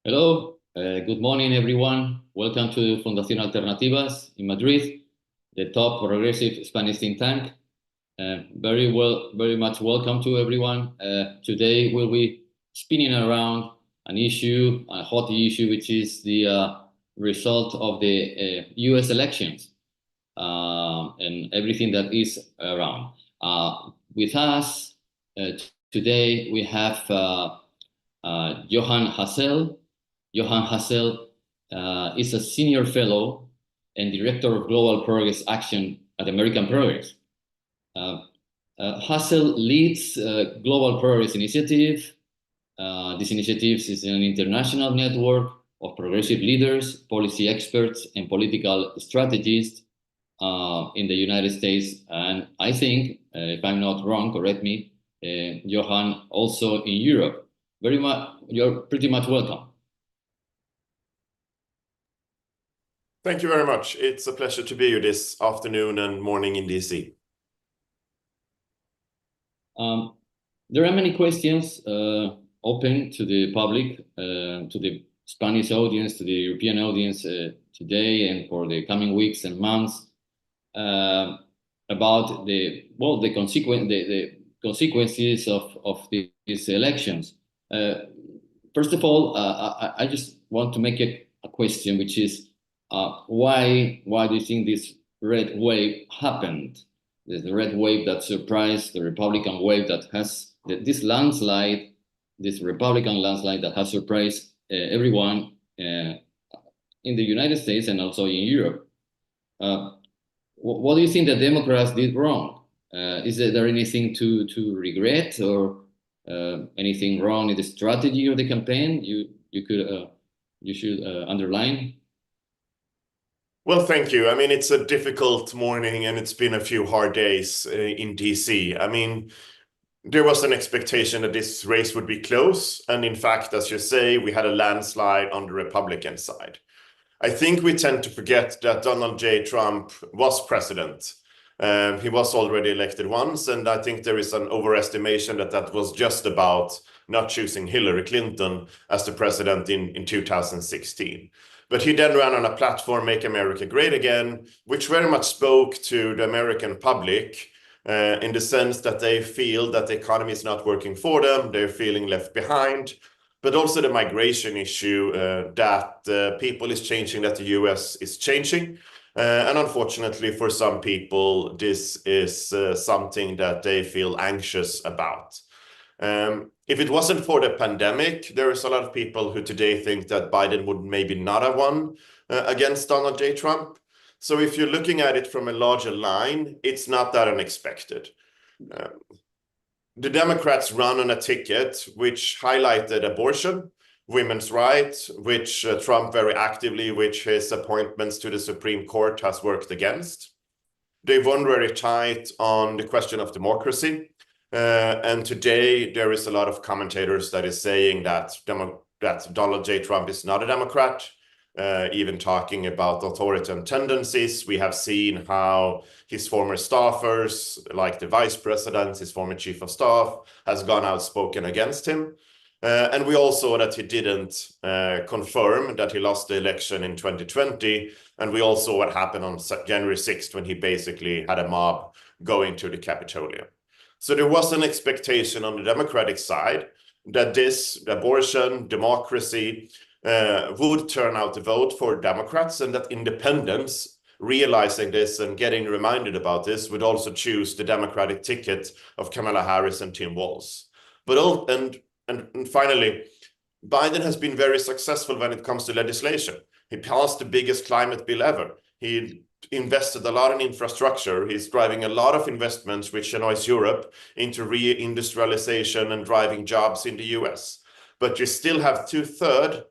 Hello, good morning, everyone. Welcome to Fundación Alternativas in Madrid, the top progressive Spanish think tank. Very much welcome to everyone. Today we'll be spinning around an issue, a hot issue, which is the result of the US elections and everything that is around. With us today, we have Johan Hassel. Johan Hassel is a senior fellow and director of Global Progress Action at American Progress. Hassel leads Global Progress Initiative. This initiative is an international network of progressive leaders, policy experts, and political strategists in the United States. And I think, if I'm not wrong, correct me, Johan, also in Europe. You're pretty much welcome. Thank you very much. It's a pleasure to be here this afternoon and morning in DC. There are many questions open to the public, to the Spanish audience, to the European audience today and for the coming weeks and months about the consequences of these elections. First of all, I just want to make a question, which is why do you think this red wave happened? The red wave that surprised the Republican wave that has this Republican landslide that has surprised everyone in the United States and also in Europe. What do you think the Democrats did wrong? Is there anything to regret or anything wrong in the strategy of the campaign you should underline? Well, thank you. I mean, it's a difficult morning and it's been a few hard days in DC. I mean, there was an expectation that this race would be close. And in fact, as you say, we had a landslide on the Republican side. I think we tend to forget that Donald J. Trump was president. He was already elected once. And I think there is an overestimation that was just about not choosing Hillary Clinton as the president in 2016. But he then ran on a platform, Make America Great Again, which very much spoke to the American public in the sense that they feel that the economy is not working for them, they're feeling left behind, but also the migration issue that people is changing, that the US is changing. And unfortunately, for some people, this is something that they feel anxious about. If it wasn't for the pandemic, there is a lot of people who today think that Biden would maybe not have won against Donald J. Trump. So if you're looking at it from a larger line, it's not that unexpected. The Democrats run on a ticket which highlighted abortion, women's rights, which Trump very actively, which his appointments to the Supreme Court has worked against. They won very tight on the question of democracy. And today there is a lot of commentators that is saying that Donald J. Trump is not a Democrat, even talking about authoritarian tendencies. We have seen how his former staffers, like the vice president, his former chief of staff, has gone outspoken against him. And we also saw that he didn't confirm that he lost the election in 2020. And we also saw what happened on January 6th when he basically had a mob going to the Capitolium. So there was an expectation on the Democratic side that this abortion, democracy would turn out to vote for Democrats, and that independents, realizing this and getting reminded about this, would also choose the Democratic ticket of Kamala Harris and Tim Walz. But and finally, Biden has been very successful when it comes to legislation. He passed the biggest climate bill ever. He invested a lot in infrastructure. He's driving a lot of investments, which annoys Europe, into reindustrialization and driving jobs in the US. But you still have 2/3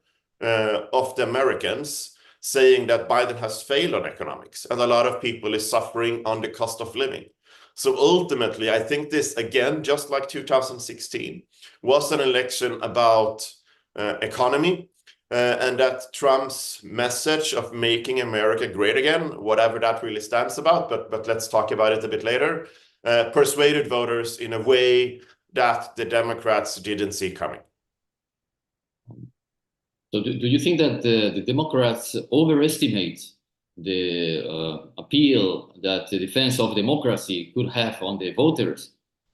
of the Americans saying that Biden has failed on economics, and a lot of people is suffering on the cost of living. So ultimately, I think this, again, just like 2016, was an election about economy, and that Trump's message of making America great again, whatever that really stands about, but let's talk about it a bit later, persuaded voters in a way that the Democrats didn't see coming. So do you think that the Democrats overestimate the appeal that the defense of democracy could have on the voters?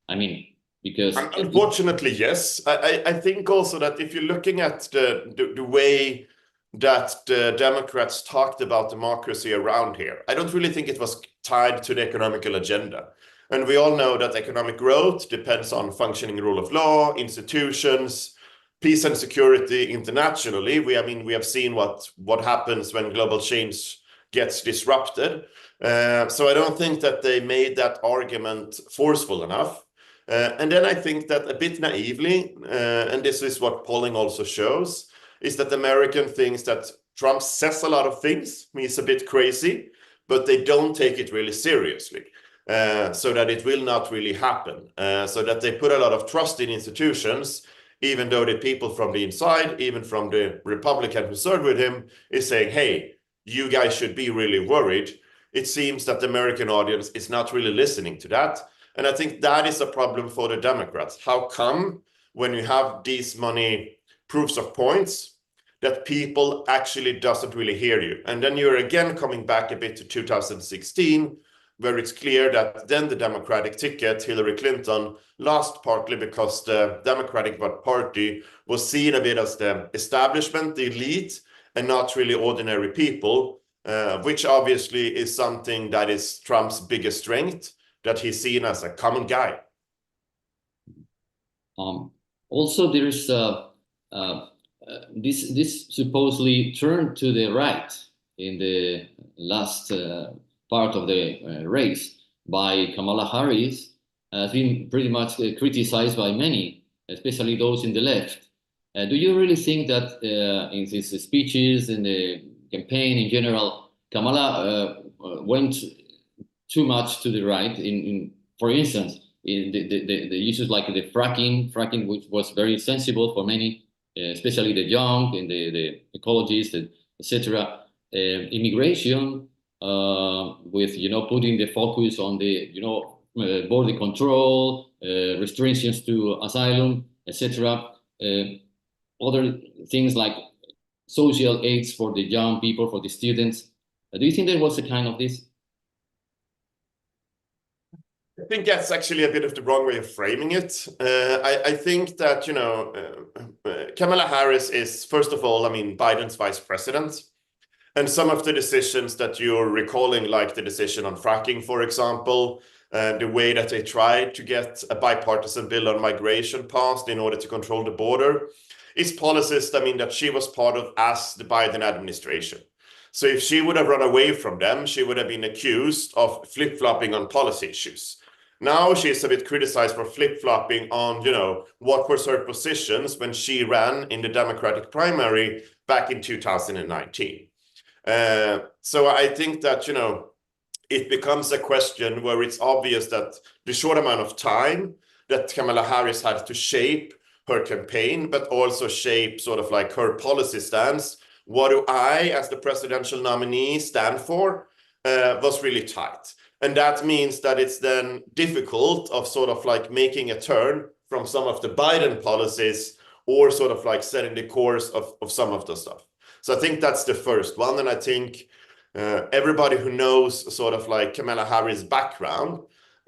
I mean, because Unfortunately, yes. I think also that if you're looking at the way that the Democrats talked about democracy around here, I don't really think it was tied to the economical agenda. And we all know that economic growth depends on functioning rule of law, institutions, peace and security internationally. I mean, we have seen what happens when global change gets disrupted. So I don't think that they made that argument forceful enough. And then I think that a bit naively, and this is what polling also shows, is that American thinks that Trump says a lot of things, he's a bit crazy, but they don't take it really seriously, so that it will not really happen, so that they put a lot of trust in institutions, even though the people from the inside, even from the Republican who served with him, is saying, hey, you guys should be really worried. It seems that the American audience is not really listening to that. And I think that is a problem for the Democrats. How come when you have these many proofs of points that people actually doesn't really hear you? And then you're again coming back a bit to 2016, where it's clear that then the Democratic ticket, Hillary Clinton, lost partly because the Democratic Party was seen a bit as the establishment, the elite, and not really ordinary people, which obviously is something that is Trump's biggest strength, that he's seen as a common guy. Also, there is this supposedly turned to the right in the last part of the race by Kamala Harris, has been pretty much criticized by many, especially those in the left. Do you really think that in his speeches and the campaign in general, Kamala went too much to the right? For instance, in the issues like the fracking, which was very sensible for many, especially the young and the ecologists, etc. Immigration, with putting the focus on the border control, restrictions to asylum, etc. Other things like social aids for the young people, for the students. Do you think there was a kind of this? I think that's actually a bit of the wrong way of framing it. I think that, Kamala Harris is, first of all, I mean, Biden's vice president. And some of the decisions that you're recalling, like the decision on fracking, for example, the way that they tried to get a bipartisan bill on migration passed in order to control the border, is policies, I mean, that she was part of as the Biden administration. So if she would have run away from them, she would have been accused of flip-flopping on policy issues. Now she's a bit criticized for flip-flopping on, what was her positions when she ran in the Democratic primary back in 2019. So I think that, it becomes a question where it's obvious that the short amount of time that Kamala Harris had to shape her campaign, but also shape sort of like her policy stance, what do I, as the presidential nominee, stand for, was really tight. And that means that it's then difficult of sort of like making a turn from some of the Biden policies or sort of like setting the course of some of the stuff. So I think that's the first one. And I think everybody who knows sort of like Kamala Harris' background,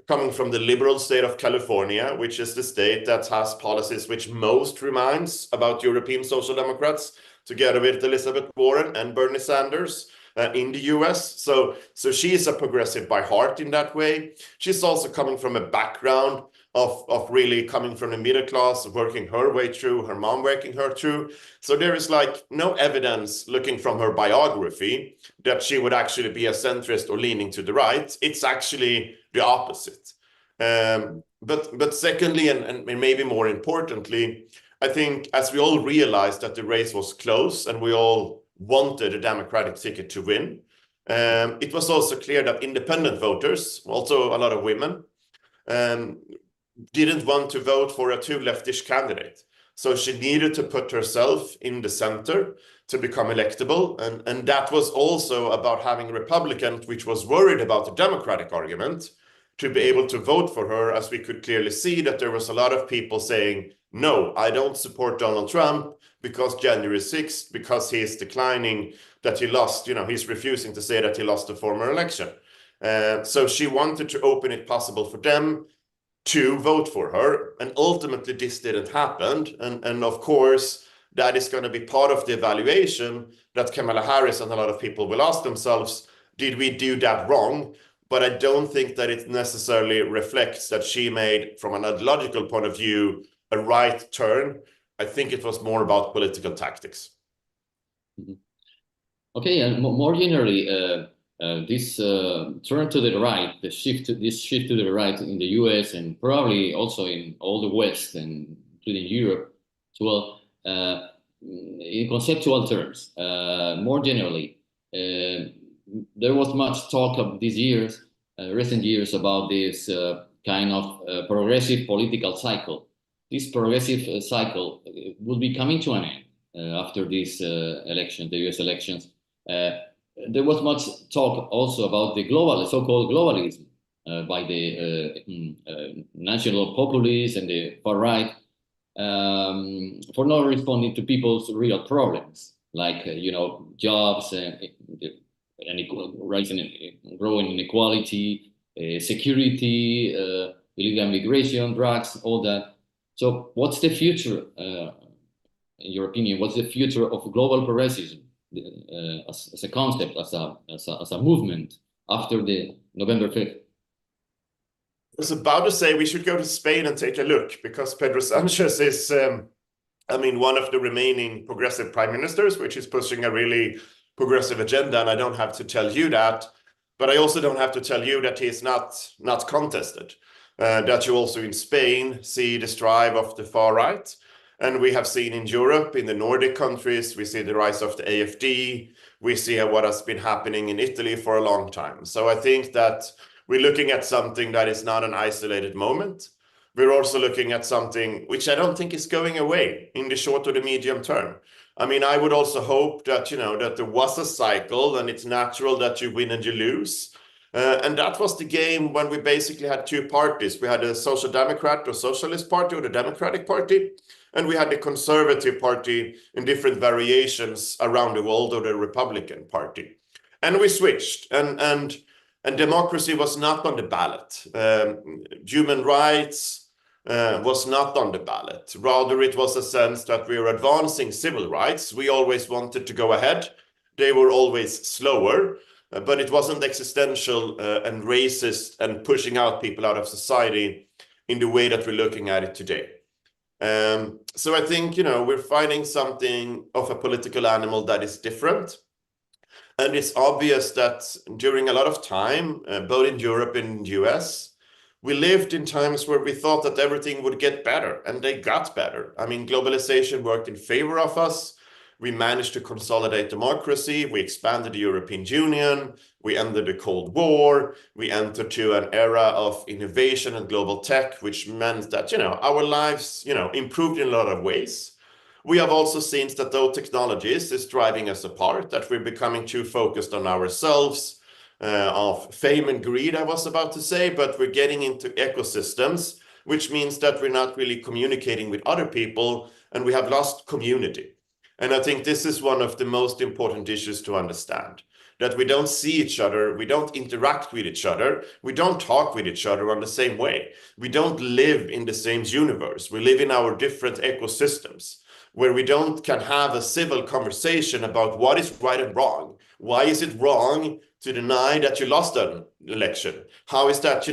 coming from the liberal state of California, which is the state that has policies which most reminds about European Social Democrats, together with Elizabeth Warren and Bernie Sanders, in the US. So she is a progressive by heart in that way. She's also coming from a background of really coming from the middle class, working her way through, her mom working her through. So there is like no evidence looking from her biography that she would actually be a centrist or leaning to the right. It's actually the opposite. But secondly, and maybe more importantly, I think as we all realized that the race was close and we all wanted a Democratic ticket to win, it was also clear that independent voters, also a lot of women, didn't want to vote for a too leftish candidate. So she needed to put herself in the center to become electable. And that was also about having a Republican, which was worried about the Democratic argument, to be able to vote for her, as we could clearly see that there was a lot of people saying, no, I don't support Donald Trump because January 6th, because he is declining that he lost, he's refusing to say that he lost the former election. So she wanted to open it possible for them to vote for her, and ultimately this didn't happen. And of course, that is going to be part of the evaluation that Kamala Harris and a lot of people will ask themselves, did we do that wrong? But I don't think that it necessarily reflects that she made, from an ideological point of view, a right turn. I think it was more about political tactics. Mm-hmm. Okay, and more generally, this turn to the right, this shift to the right in the US and probably also in all the West and including Europe as well, in conceptual terms, more generally, there was much talk of these years, recent years, about this kind of progressive political cycle. This progressive cycle will be coming to an end after this election, the US elections. There was much talk also about the so-called globalism by the national populists and the far right, for not responding to people's real problems, like jobs and rising, growing inequality, security, illegal immigration, drugs, all that. So, what's the future, in your opinion? What's the future of global progressivism as a concept, as a movement after the November 5th? I was about to say we should go to Spain and take a look, because Pedro Sanchez is, one of the remaining progressive prime ministers, which is pushing a really progressive agenda. And I don't have to tell you that, but I also don't have to tell you that he is not contested. That you also in Spain see the strive of the far right. And we have seen in Europe, in the Nordic countries, we see the rise of the AfD. We see what has been happening in Italy for a long time. So I think that we're looking at something that is not an isolated moment. We're also looking at something which I don't think is going away in the short or the medium term. I would also hope that, that there was a cycle, and it's natural that you win and you lose. And that was the game when we basically had two parties. We had a Social Democrat or Socialist Party, or the Democratic Party, and we had the Conservative Party in different variations around the world, or the Republican Party. And we switched, and democracy was not on the ballot. Human rights was not on the ballot. Rather, it was a sense that we were advancing civil rights. We always wanted to go ahead. They were always slower, but it wasn't existential and racist and pushing out people out of society in the way that we're looking at it today. So I think, we're finding something of a political animal that is different. And it's obvious that during a lot of time, both in Europe and in the US, we lived in times where we thought that everything would get better, and they got better. Globalization worked in favor of us. We managed to consolidate democracy. We expanded the European Union. We ended the Cold War. We entered to an era of innovation and global tech, which meant that, our lives, improved in a lot of ways. We have also seen that those technologies is driving us apart, that we're becoming too focused on ourselves, of fame and greed, I was about to say, but we're getting into ecosystems, which means that we're not really communicating with other people, and we have lost community. And I think this is one of the most important issues to understand, that we don't see each other, we don't interact with each other, we don't talk with each other on the same way. We don't live in the same universe. We live in our different ecosystems, where we can have a civil conversation about what is right and wrong. Why is it wrong to deny that you lost an election? How is that,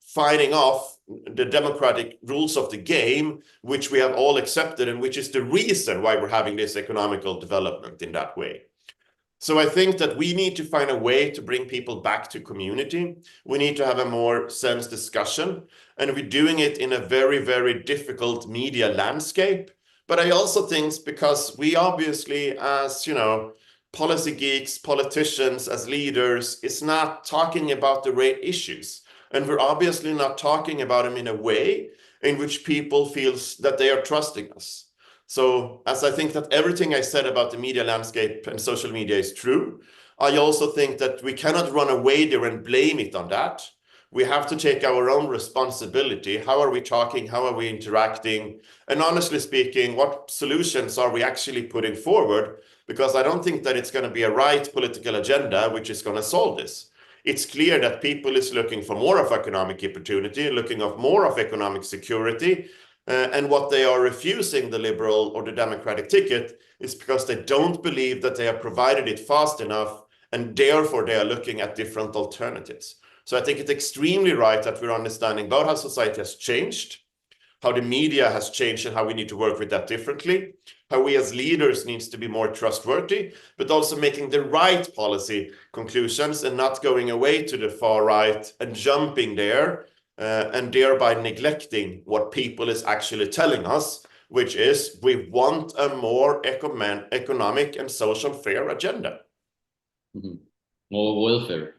fighting off the democratic rules of the game, which we have all accepted, and which is the reason why we're having this economical development in that way? So I think that we need to find a way to bring people back to community. We need to have a more sensed discussion, and we're doing it in a very, very difficult media landscape. But I also think because we obviously, as policy geeks, politicians, as leaders, is not talking about the right issues. And we're obviously not talking about them in a way in which people feel that they are trusting us. So as I think that everything I said about the media landscape and social media is true, I also think that we cannot run away there and blame it on that. We have to take our own responsibility. How are we talking? How are we interacting? And honestly speaking, what solutions are we actually putting forward? Because I don't think that it's going to be a right political agenda which is going to solve this. It's clear that people is looking for more of economic opportunity, looking for more of economic security, and what they are refusing the liberal or the democratic ticket is because they don't believe that they have provided it fast enough, and therefore they are looking at different alternatives. So I think it's extremely right that we're understanding about how society has changed, how the media has changed and how we need to work with that differently, how we as leaders needs to be more trustworthy, but also making the right policy conclusions and not going away to the far right and jumping there and thereby neglecting what people is actually telling us, which is we want a more economic and social fair agenda. Mm-hmm. More welfare.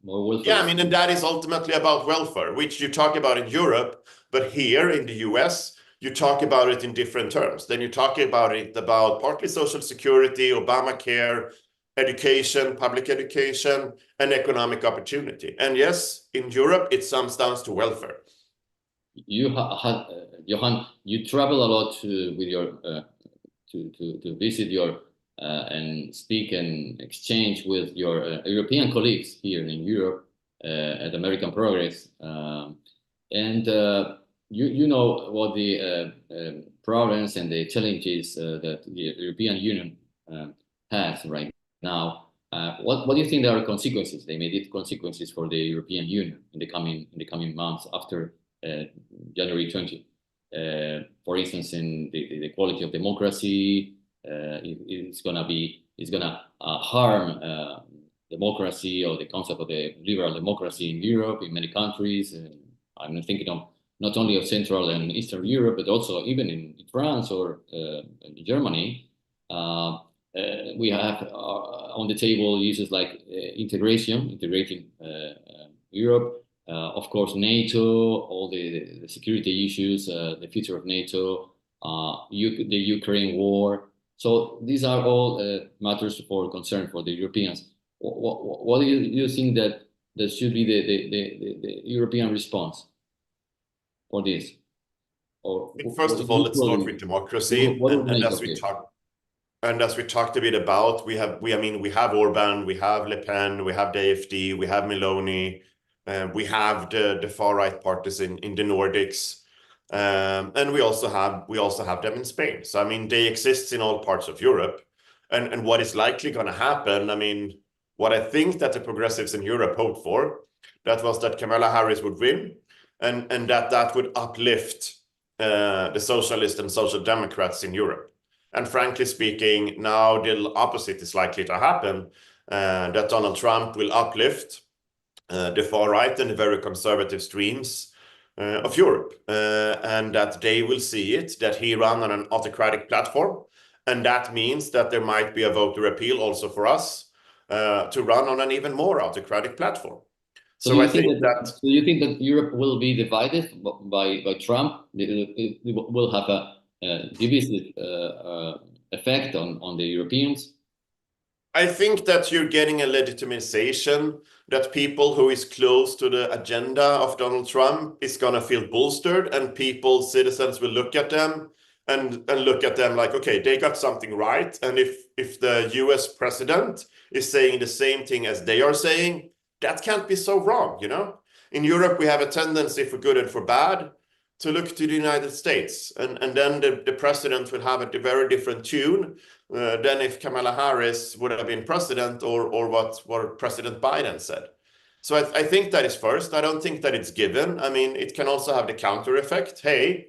More welfare. Yeah, I mean, and that is ultimately about welfare, which you talk about in Europe, but here in the US, you talk about it in different terms. Then you talk about it about partly social security, Obamacare, education, public education, and economic opportunity. And yes, in Europe, it comes down to welfare. Johan, you travel a lot with your to visit your and speak and exchange with your European colleagues here in Europe at American Progress, and you know what the problems and the challenges that the European Union has right now. What do you think there are consequences? They made it consequences for the European Union in the coming months after January 20. For instance, in the quality of democracy, it's gonna harm democracy or the concept of the liberal democracy in Europe in many countries. I'm thinking of not only of Central and Eastern Europe, but also even in France or in Germany. We have on the table issues like integrating Europe. Of course, NATO, all the security issues, the future of NATO, the Ukraine war. So these are all matters for concern for the Europeans. What do you think that should be the European response for this? Or First of all, let's start with democracy, and as we talked a bit about, we have Orban, we have Le Pen, we have the AfD, we have Meloni. We have the far right parties in the Nordics, and we also have them in Spain. So I mean, they exist in all parts of Europe, and what is likely going to happen? I mean, what I think that the progressives in Europe hoped for, that was that Kamala Harris would win, and that would uplift the socialists and social democrats in Europe. And frankly speaking, now the opposite is likely to happen. That Donald Trump will uplift the far right and the very conservative streams of Europe, and that they will see it, that he ran on an autocratic platform, and that means that there might be a voter appeal also for us to run on an even more autocratic platform. So do you think that Europe will be divided by Trump? It will have a divisive effect on the Europeans? I think that you're getting a legitimization that people who is close to the agenda of Donald Trump is going to feel bolstered, and citizens will look at them and look at them like, okay, they got something right. And if the US president is saying the same thing as they are saying, that can't be so wrong, you know? In Europe, we have a tendency for good and for bad to look to the United States. And then the president will have a very different tune than if Kamala Harris would have been president or what President Biden said. So I think that is first. I don't think that it's given. I mean, it can also have the counter effect. Hey,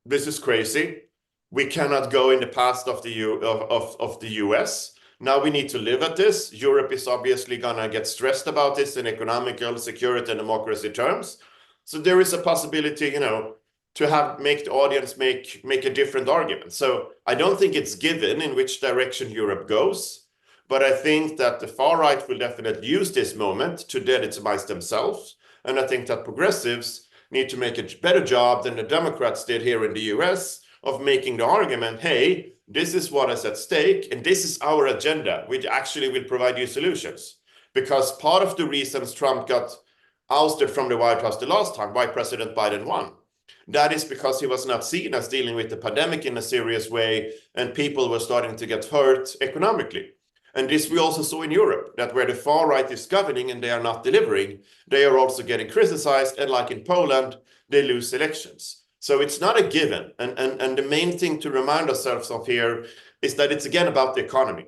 this is crazy. We cannot go in the past of the US. Now we need to live at this. Europe is obviously going to get stressed about this in economical security and democracy terms. So there is a possibility, you know, to make the audience make a different argument. So I don't think it's given in which direction Europe goes, but I think that the far right will definitely use this moment to delegitimize themselves. And I think that progressives need to make a better job than the Democrats did here in the US of making the argument, hey, this is what is at stake, and this is our agenda, which actually will provide you solutions. Because part of the reasons Trump got ousted from the White House the last time, why President Biden won. That is because he was not seen as dealing with the pandemic in a serious way, and people were starting to get hurt economically. And this we also saw in Europe, that where the far right is governing and they are not delivering, they are also getting criticized. And like in Poland, they lose elections. So it's not a given. And the main thing to remind ourselves of here is that it's again about the economy.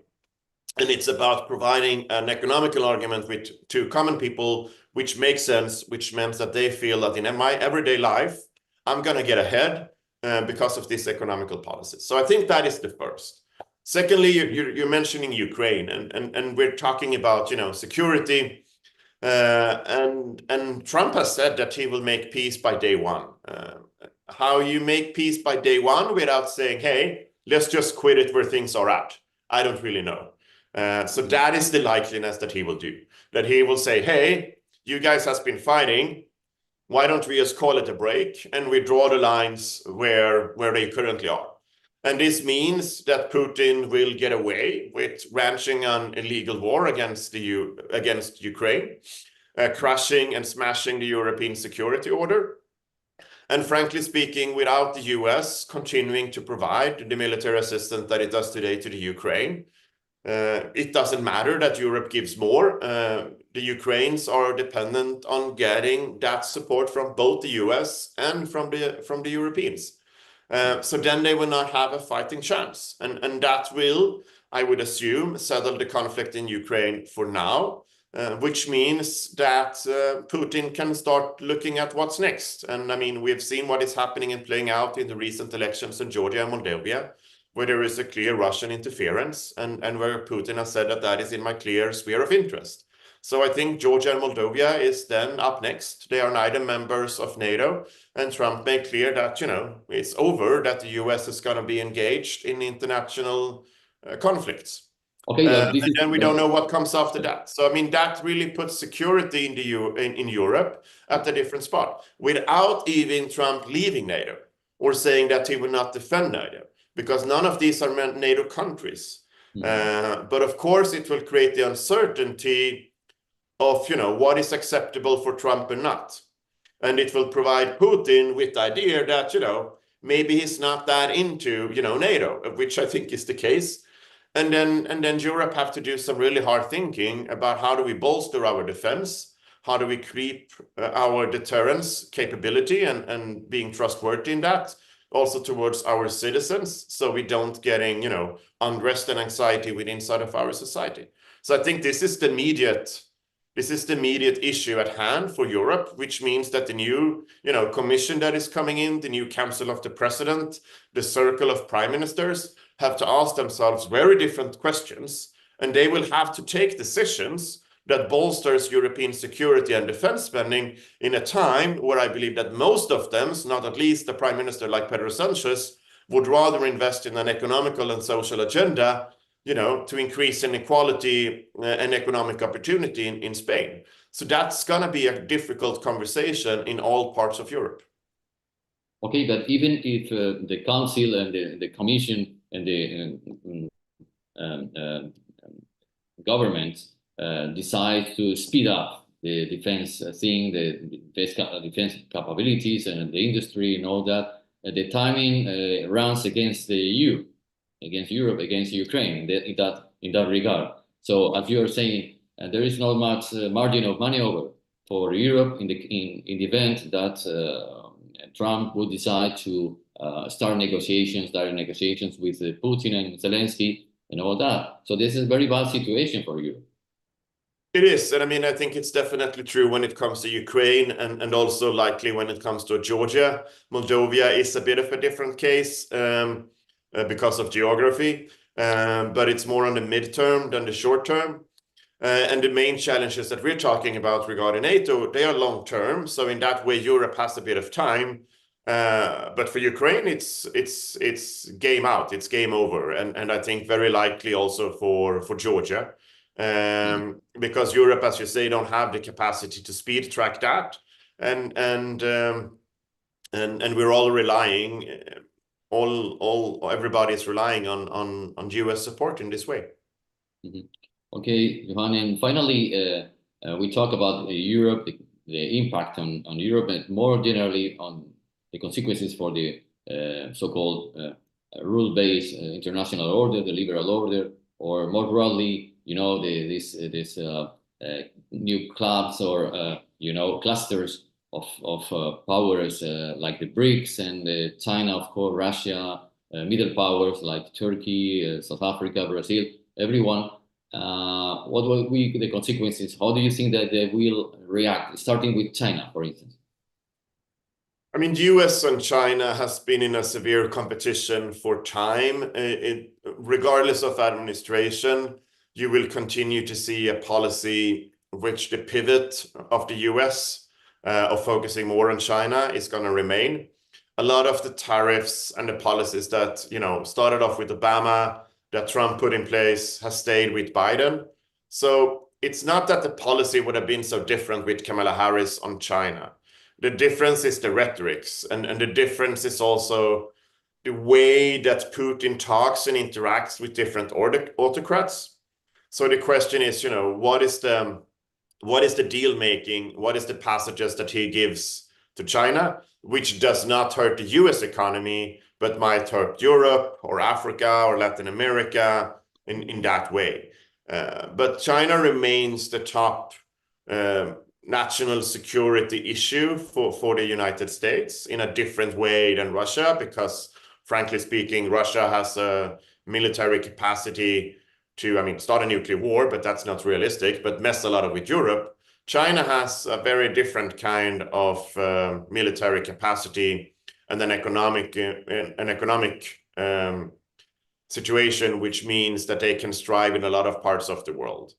And it's about providing an economical argument to common people, which makes sense, which means that they feel that in my everyday life, I'm going to get ahead because of this economical policy. So I think that is the first. Secondly, you're mentioning Ukraine, and we're talking about, security. And Trump has said that he will make peace by day one. How you make peace by day one without saying, hey, let's just quit it where things are at, I don't really know. So that is the likeliness that he will do. That he will say, hey, you guys have been fighting. Why don't we just call it a break and we draw the lines where they currently are? And this means that Putin will get away with ranching an illegal war against Ukraine, crushing and smashing the European security order. And frankly speaking, without the US continuing to provide the military assistance that it does today to the Ukraine, it doesn't matter that Europe gives more. The Ukrainians are dependent on getting that support from both the US and from the Europeans. So then they will not have a fighting chance. And that will, I would assume, settle the conflict in Ukraine for now, which means that Putin can start looking at what's next. And I mean, we've seen what is happening and playing out in the recent elections in Georgia and Moldova, where there is a clear Russian interference and where Putin has said that that is in my clear sphere of interest. So I think Georgia and Moldova is then up next. They are neither members of NATO, and Trump made clear that, it's over, that the US is going to be engaged in international conflicts. Okay, and then we don't know what comes after that. So I mean, that really puts security in Europe at a different spot, without even Trump leaving NATO or saying that he will not defend NATO, because none of these are NATO countries. But of course, it will create the uncertainty of, what is acceptable for Trump and not. And it will provide Putin with the idea that, maybe he's not that into, NATO, which I think is the case. And then Europe have to do some really hard thinking about how do we bolster our defense? How do we creep our deterrence capability and being trustworthy in that? Also towards our citizens, so we don't getting, unrest and anxiety within inside of our society. So I think this is the immediate issue at hand for Europe, which means that the new, commission that is coming in, the new Council of the President, the circle of prime ministers, have to ask themselves very different questions, and they will have to take decisions that bolsters European security and defense spending in a time where I believe that most of them, not at least the prime minister like Pedro Sanchez, would rather invest in an economical and social agenda, to increase inequality and economic opportunity in Spain. So that's going to be a difficult conversation in all parts of Europe. Okay, but even if the Council and the Commission and the government decide to speed up the defense thing, the defense capabilities and the industry and all that, the timing runs against the EU, against Europe, against Ukraine in that regard. So as you are saying, there is not much margin of maneuver for Europe in the event that Trump would decide to start negotiations with Putin and Zelensky and all that. So this is a very bad situation for Europe. It is. And I mean, I think it's definitely true when it comes to Ukraine and also likely when it comes to Georgia. Moldova is a bit of a different case because of geography, but it's more on the midterm than the short term. And the main challenges that we're talking about regarding NATO, they are long term. So in that way, Europe has a bit of time. But for Ukraine, it's game out, it's game over. And I think very likely also for Georgia. Because Europe, as you say, don't have the capacity to speed track that, and we're all relying, everybody is relying on US support in this way. Okay, Johan, and finally, we talk about Europe, the impact on Europe and more generally on the consequences for the so-called rule-based international order, the liberal order, or more broadly, this new clubs or clusters of powers like the BRICS and China, of course, Russia, middle powers like Turkey, South Africa, Brazil, everyone. What will be the consequences? How do you think that they will react, starting with China, for instance? I mean, the US and China has been in a severe competition for time. Regardless of administration, you will continue to see a policy which the pivot of the US of focusing more on China is going to remain. A lot of the tariffs and the policies that, started off with Obama, that Trump put in place, has stayed with Biden. So it's not that the policy would have been so different with Kamala Harris on China. The difference is the rhetorics, and the difference is also the way that Putin talks and interacts with different autocrats. So the question is, what is the deal making? What is the passages that he gives to China, which does not hurt the US economy, but might hurt Europe or Africa or Latin America in that way. But China remains the top national security issue for the United States in a different way than Russia, because frankly speaking, Russia has a military capacity to, start a nuclear war, but that's not realistic, but mess a lot with Europe. China has a very different kind of military capacity and an economic situation, which means that they can strive in a lot of parts of the world.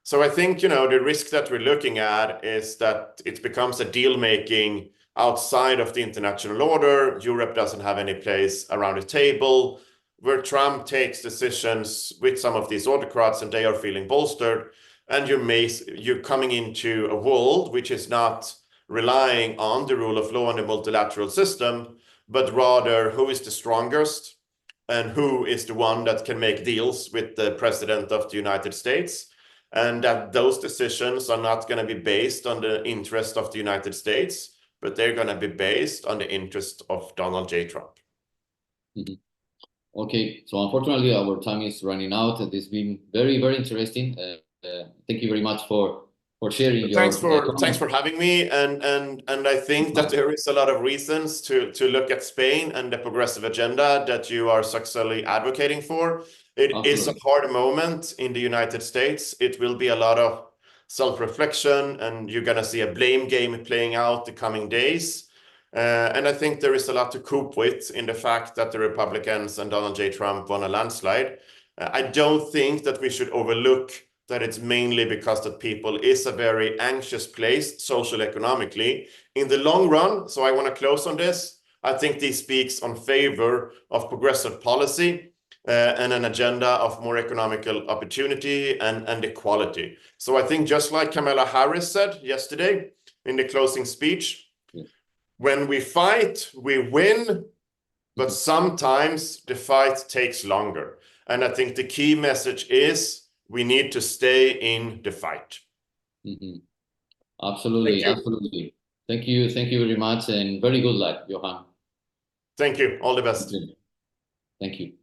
So I think, the risk that we're looking at is that it becomes a deal making outside of the international order. Europe doesn't have any place around the table, where Trump takes decisions with some of these autocrats and they are feeling bolstered. And you're coming into a world which is not relying on the rule of law and the multilateral system, but rather who is the strongest and who is the one that can make deals with the president of the United States. And that those decisions are not going to be based on the interest of the United States, but they're going to be based on the interest of Donald J. Trump. Mm-hmm. Okay, so unfortunately our time is running out. It's been very, very interesting. Thank you very much for sharing Thanks your thanks for having me, and I think that there is a lot of reasons to look at Spain and the progressive agenda that you are successfully advocating for. It Absolutely. is a hard moment in the United States. It will be a lot of self-reflection, and you're gonna see a blame game playing out the coming days. And I think there is a lot to cope with in the fact that the Republicans and Donald J. Trump won a landslide. I don't think that we should overlook that it's mainly because that people is a very anxious place, social economically. In the long run, so I want to close on this, I think this speaks on favor of progressive policy and an agenda of more economical opportunity and equality. So I think just like Kamala Harris said yesterday in the closing speech, when we fight, we win, but sometimes the fight takes longer. And I think the key message is we need to stay in the fight. Mm-hmm. Absolutely, absolutely. Thank you very much, and very good luck, Johan. Thank you. All the best. Thank you.